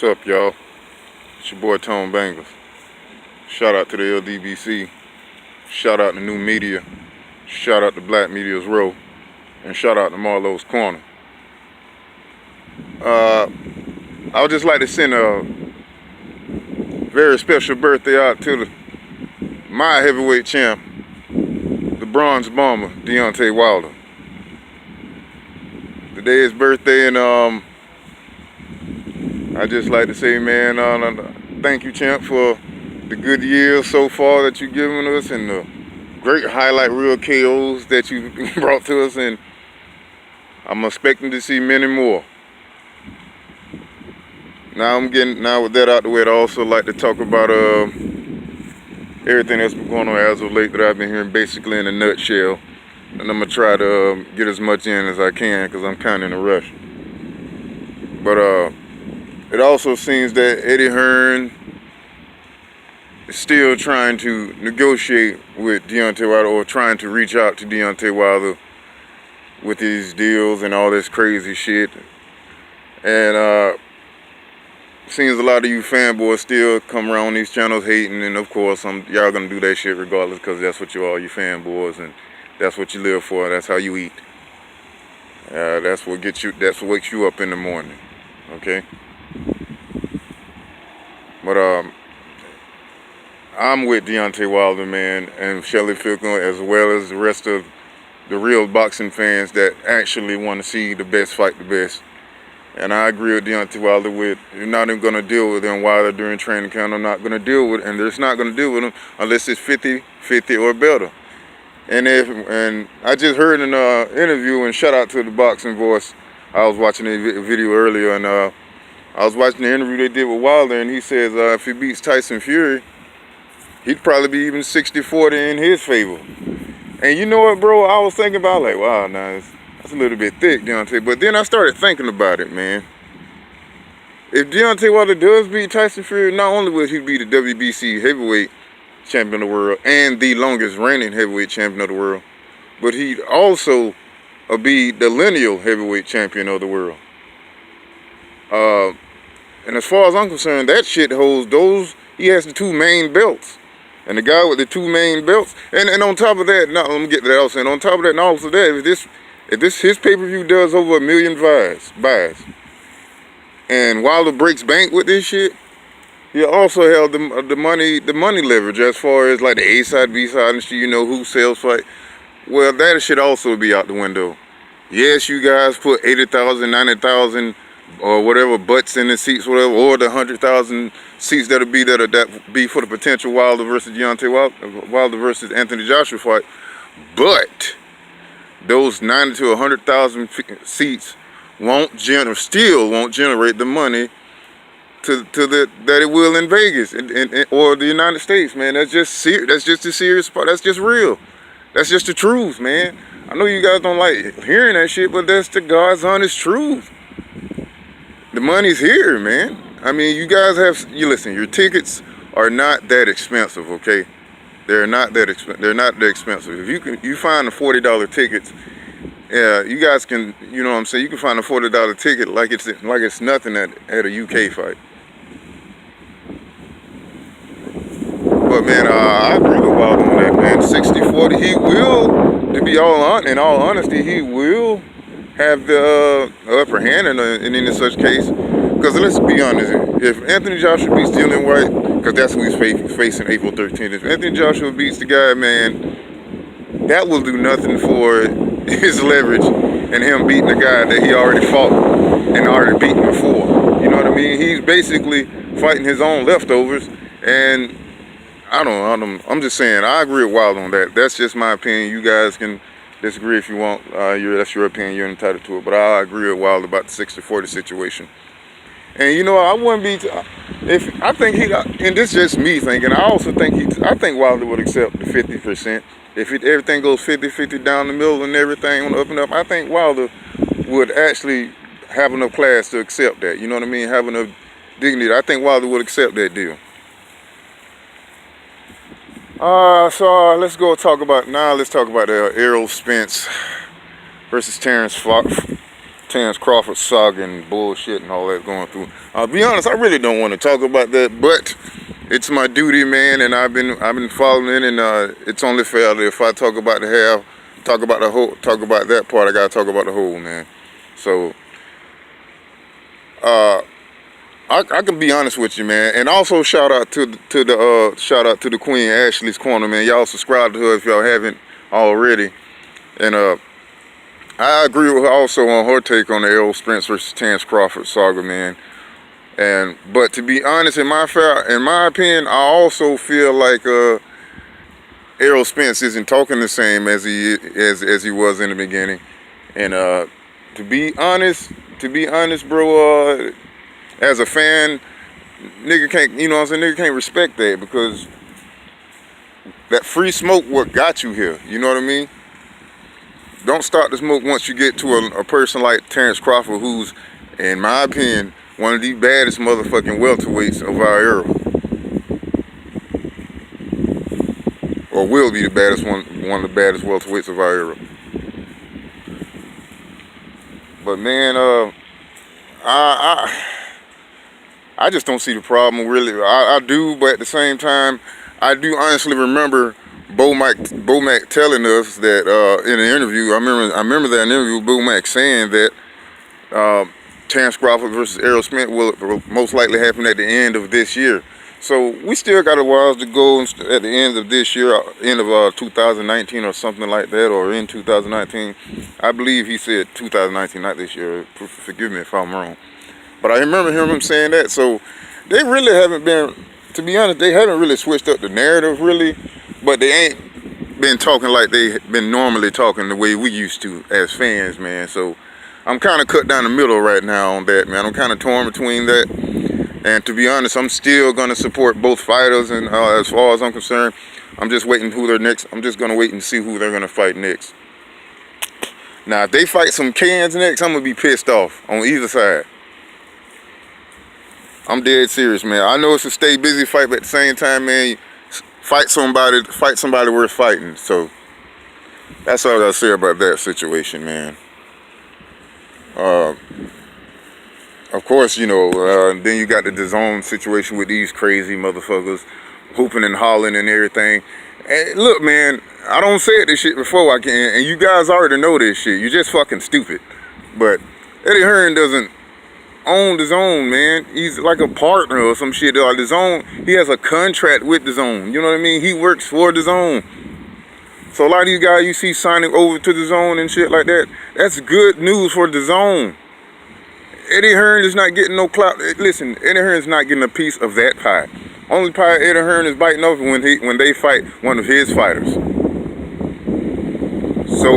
What's up, y'all? It's your boy Tone Bangles. Shout out to the LDBC. Shout out to New Media. Shout out to Black Media's Row. And shout out to Marlowe's Corner. I would just like to send a very special birthday out to my heavyweight champ, the Bronze Bomber, Deontay Wilder. Today is birthday, and I just like to say, man, thank you, champ, for the good years so far that you've given us and the great highlight reel KOs that you brought to us, and I'm expecting to see many more. Now with that out the way, I'd also like to talk about everything that's been going on as of late that I've been hearing basically in a nutshell. And I'm going to try to get as much in as I can because I'm kind of in a rush. But it also seems that Eddie Hearn is still trying to negotiate with Deontay Wilder, or trying to reach out to Deontay Wilder with these deals and all this crazy shit. And seems a lot of you fanboys still come around these channels hating, and of course y'all gonna do that shit regardless, because that's what you are, you fanboys, and that's what you live for. That's how you eat. That's what wakes you up in the morning. Okay. But I'm with Deontay Wilder, man, and Shelly Finkel, as well as the rest of the real boxing fans that actually want to see the best fight the best. And I agree with Deontay Wilder you're not even going to deal with him Wilder during training camp. I'm not going to deal with, and there's not going to deal with him unless it's 50-50 or better. And I just heard an interview, and shout out to the Boxing Voice. I was watching a video earlier, and I was watching the interview they did with Wilder, and he says if he beats Tyson Fury, he'd probably be even 60-40 in his favor. And you know what, bro? I was thinking about, like, wow, now that's a little bit thick, Deontay. But then I started thinking about it, man. If Deontay Wilder does beat Tyson Fury, not only will he be the WBC heavyweight champion of the world and the longest reigning heavyweight champion of the world, but he'd also be the lineal heavyweight champion of the world. And as far as I'm concerned, that shit holds he has the two main belts. And the guy with the two main belts, and on top of that, let me get to that also, and on top of that, and also that, if his pay-per-view does over 1 million buys, and Wilder breaks bank with this shit, he also held the money leverage as far as like the A side, B side, and shit, who sells fight. Well, that should also be out the window. Yes, you guys put 80,000, 90,000, or whatever butts in the seats, whatever, or the 100,000 seats that be for the potential Wilder versus Wilder versus Anthony Joshua fight. But those 90 to 100,000 seats still won't generate the money that it will in Vegas or the United States, man. That's just the serious part. That's just real. That's just the truth, man. I know you guys don't like hearing that shit, but that's the God's honest truth. The money's here, man. I mean, you guys listen, your tickets are not that expensive, okay? They're not that expensive. If you find the $40 tickets, yeah, you guys can, you know what I'm saying? You can find a $40 ticket like it's nothing at a UK fight. But man, I agree with Wilder on that, man. 60-40, he will, to be in all honesty, he will have the upper hand in any such case. Because let's be honest, if Anthony Joshua beats Dillian Whyte, because that's who he's facing April 13th, if Anthony Joshua beats the guy, man, that will do nothing for his leverage and him beating the guy that he already fought and already beaten before. You know what I mean? He's basically fighting his own leftovers, and I'm just saying, I agree with Wilder on that. That's just my opinion. You guys can disagree if you want. That's your opinion. You're entitled to it. But I agree with Wilder about the 60-40 situation. And I wouldn't be, and this is just me thinking, I think Wilder would accept the 50%. If everything goes 50-50 down the middle and everything on the up and up, I think Wilder would actually have enough class to accept that. You know what I mean? Have enough dignity. I think Wilder would accept that deal. So let's talk about the Errol Spence versus Terrence Terrence Crawford saga and bullshit and all that going through. I'll be honest, I really don't want to talk about that, but it's my duty, man, and I've been following it, and it's only fair that if I talk about the half, talk about the whole, talk about that part, I gotta talk about the whole, man. So I can be honest with you, man, and also shout out to the Queen, Ashley's Corner, man. Y'all subscribe to her if y'all haven't already, and I agree with her also on her take on the Errol Spence versus Terrence Crawford saga, man. But to be honest, in my opinion, I also feel like Errol Spence isn't talking the same as he was in the beginning. And to be honest, bro, as a fan, nigga can't, you know what I'm saying, nigga can't respect that, because that free smoke what got you here, you know what I mean? Don't start the smoke once you get to a person like Terrence Crawford, who's, in my opinion, one of the baddest motherfucking welterweights of our era. Or will be the baddest one of the baddest welterweights of our era. But man, I just don't see the problem, really. I do, but at the same time, I do honestly remember Bo Mac telling us that in an interview. I remember that interview with Bo Mac saying that Terrence Crawford versus Errol Spence will most likely happen at the end of this year. So we still got a while to go at the end of this year, end of 2019 or something like that, or in 2019. I believe he said 2019, not this year. Forgive me if I'm wrong. But I remember him saying that. So they really haven't been, to be honest, they haven't really switched up the narrative really, but they ain't been talking like they been normally talking the way we used to as fans, man. So I'm kind of cut down the middle right now on that, man. I'm kind of torn between that. And to be honest, I'm still going to support both fighters. And as far as I'm concerned, I'm just waiting who they're next. I'm just going to wait and see who they're going to fight next. Now, if they fight some cans next, I'm going to be pissed off on either side. I'm dead serious, man. I know it's a stay busy fight, but at the same time, man, fight somebody worth fighting. So that's all I got to say about that situation, man. Of course, you know, then you got the DAZN situation with these crazy motherfuckers hooping and hollering and everything. And look, man, I don't say this shit before I can, and you guys already know this shit. You're just fucking stupid. But Eddie Hearn doesn't own DAZN, man. He's like a partner or some shit. Like DAZN, he has a contract with DAZN. You know what I mean? He works for DAZN. So a lot of you guys you see signing over to DAZN and shit like that, that's good news for DAZN. Eddie Hearn is not getting no clout. Listen, Eddie Hearn is not getting a piece of that pie. Only pie Eddie Hearn is biting off when they fight one of his fighters. So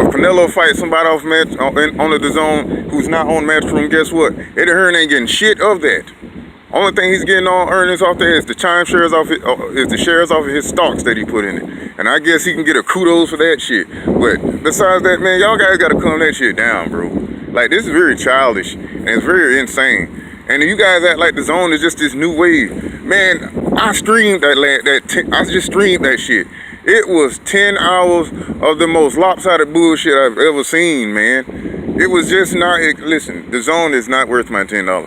if Canelo fights somebody off match on the DAZN who's not on Matchroom, guess what? Eddie Hearn ain't getting shit of that. Only thing he's getting on earnings off there is the time shares off it, is the shares off of his stocks that he put in it. And I guess he can get a kudos for that shit. But besides that, man, y'all guys gotta calm that shit down, bro. Like, this is very childish and it's very insane. And you guys act like DAZN is just this new wave. Man, I streamed I just streamed that shit. It was 10 hours of the most lopsided bullshit I've ever seen, man. It was just not, listen, DAZN is not worth my $10.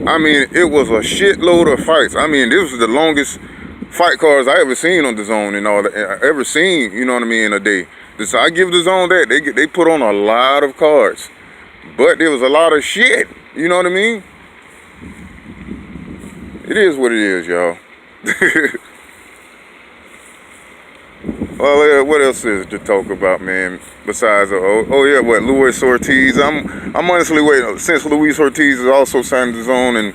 I mean, it was a shitload of fights. I mean, this was the longest fight cards I ever seen on DAZN and all that, I ever seen, you know what I mean, in a day. So I give DAZN that. They put on a lot of cards. But there was a lot of shit. You know what I mean? It is what it is, y'all. Well, what else is to talk about, man? Besides, Luis Ortiz. I'm honestly waiting. Since Luis Ortiz is also signed DAZN,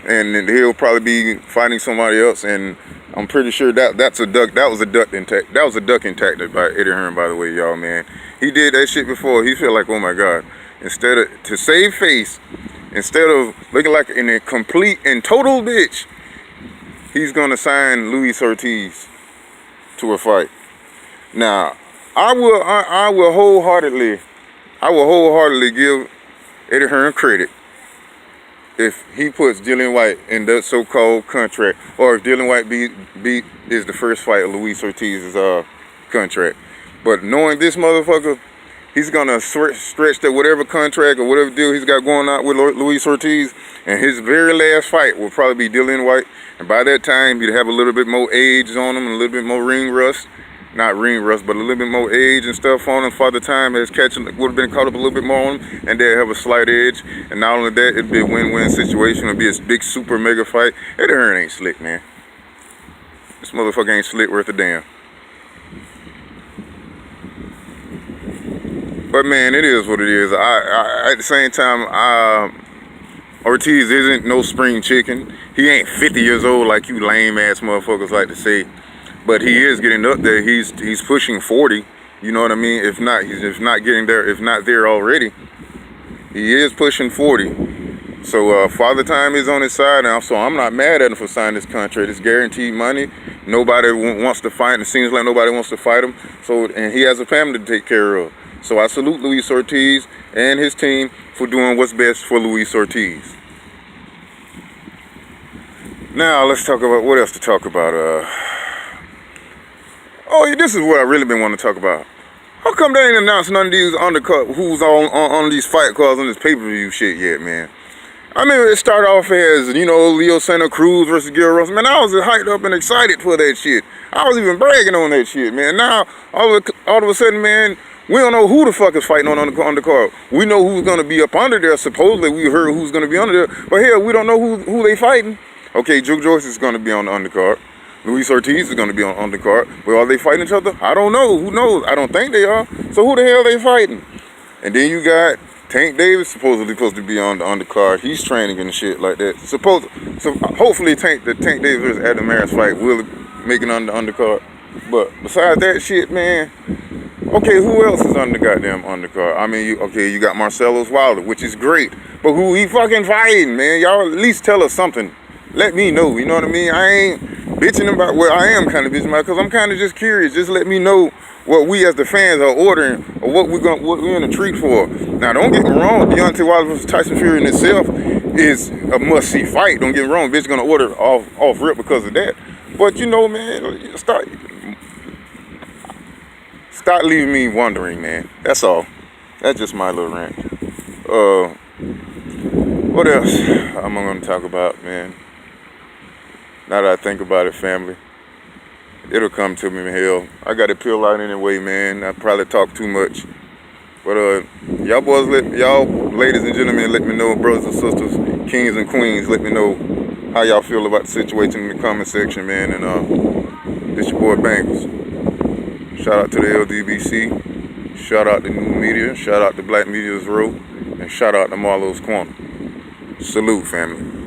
and he'll probably be fighting somebody else, and I'm pretty sure that was a ducking tactic by Eddie Hearn, by the way, y'all, man. He did that shit before. He felt like, oh my God, to save face, instead of looking like a complete and total bitch, he's gonna sign Luis Ortiz to a fight. Now, I will wholeheartedly give Eddie Hearn credit if he puts Dillian Whyte in that so-called contract, or if Dillian Whyte is the first fight of Luis Ortiz's contract. But knowing this motherfucker, He's gonna stretch that whatever contract or whatever deal he's got going on with Luis Ortiz, and his very last fight will probably be Dillian Whyte. And by that time, he'd have a little bit more age on him and a little bit more ring rust. Not ring rust, but a little bit more age and stuff on him. Father Time has would have been caught up a little bit more on him, and they'd have a slight edge. And not only that, it'd be a win-win situation. It'd be a big super mega fight. Eddie Hearn ain't slick, man. This motherfucker ain't slick worth a damn. But man, it is what it is. At the same time, Ortiz isn't no spring chicken. He ain't 50 years old like you lame ass motherfuckers like to say. But he is getting up there. He's pushing 40. You know what I mean? If not getting there, if not there already, he is pushing 40. So Father Time is on his side now. So I'm not mad at him for signing this contract. It's guaranteed money. Nobody wants to fight. It seems like nobody wants to fight him. So, and he has a family to take care of. So I salute Luis Ortiz and his team for doing what's best for Luis Ortiz. Now let's talk about what else to talk about. Oh, this is what I really been wanting to talk about. How come they ain't announced none of these undercut who's on these fight cards on this pay-per-view shit yet, man? I mean, it started off as, you know, Leo Santa Cruz versus Gil Ross. Man, I was hyped up and excited for that shit. I was even bragging on that shit, man. Now, all of a sudden, man, we don't know who the fuck is fighting on the undercard. We know who's going to be up under there. Supposedly, we heard who's going to be under there. But hell, we don't know who they fighting. Okay, Joe Joyce is going to be on the undercard. Luis Ortiz is going to be on the undercard. But are they fighting each other? I don't know. Who knows? I don't think they are. So who the hell are they fighting? And then you got Tank Davis supposedly supposed to be on the undercard. He's training and shit like that. So hopefully the Tank Davis versus Adam Maris fight will make it on the undercard. But besides that shit, man, okay, who else is on the goddamn undercard? I mean, you got Marcellus Wilder, which is great. But who he fucking fighting, man? Y'all at least tell us something. Let me know, you know what I mean? I ain't bitching about, well, I am kind of bitching about, because I'm kind of just curious. Just let me know what we as the fans are ordering, or what we're in a treat for. Now, don't get me wrong, Deontay Wilder versus Tyson Fury in itself is a must-see fight. Don't get me wrong, bitch gonna order off rip because of that. But you know, man, start leaving me wondering, man. That's all. That's just my little rant. What else am I gonna talk about, man? Now that I think about it, family, it'll come to me, hell. I got it peeled out anyway, man. I probably talk too much. But y'all boys, y'all ladies and gentlemen, let me know, brothers and sisters, kings and queens, let me know how y'all feel about the situation in the comment section, man. And this your boy Bangles. Shout out to the LDBC. Shout out to New Media. Shout out to Black Media's Row. And shout out to Marlo's Corner. Salute, family.